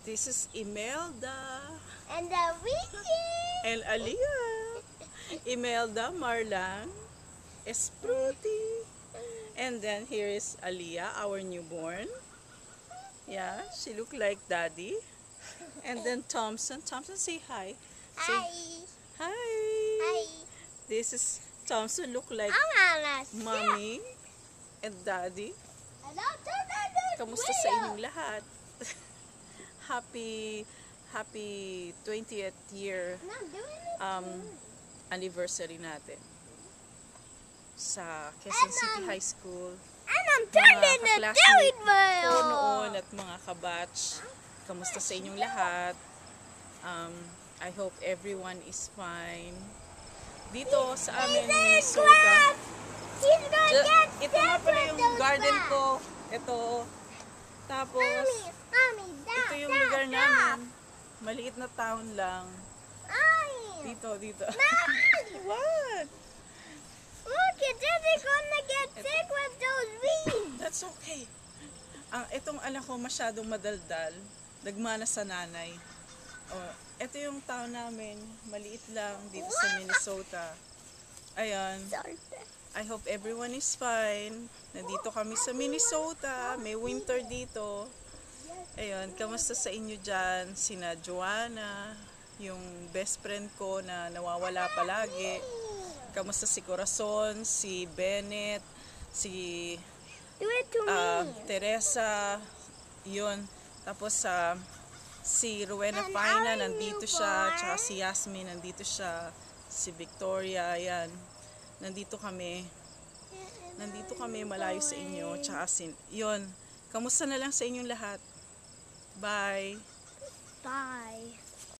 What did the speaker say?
This is Imelda. And the weekend. And Aliyah. Imelda, Marlang, Espruti. And then here is Aliyah, our newborn. Yeah, she look like daddy. And then Thompson. Thompson, say hi. Say Hi. hi. Hi. This is Thompson, look like mommy and daddy. Kamusta sa inyong lahat? Happy 20th year anniversary natin sa Quezon City High School. And I'm turning the doing ko noon at mga kabatch. Kamusta sa inyong lahat? I hope everyone is fine. Dito sa amin, Minnesota. Ito nga pala yung garden ko. Ito. Tapos, ito yung lugar namin. Maliit na town lang. Dito. What? Look, it's gonna get sick with those weeds. That's okay. Itong anak ko masyadong madaldal. Nagmana sa nanay. Ito yung town namin. Maliit lang dito sa Minnesota. Ayan. I hope everyone is fine. Nandito kami sa Minnesota. May winter dito. Ayun, kamusta sa inyo dyan? Sina Joanna, yung best friend ko na nawawala palagi. Kamusta si Corazon, si Bennett, si Teresa, yun. Tapos si Rowena Faina, nandito siya. Tsaka si Yasmin, nandito siya. Si Victoria, yan. Nandito kami malayo sa inyo. Tsaka yun. Kamusta na lang sa inyong lahat? Bye. Bye.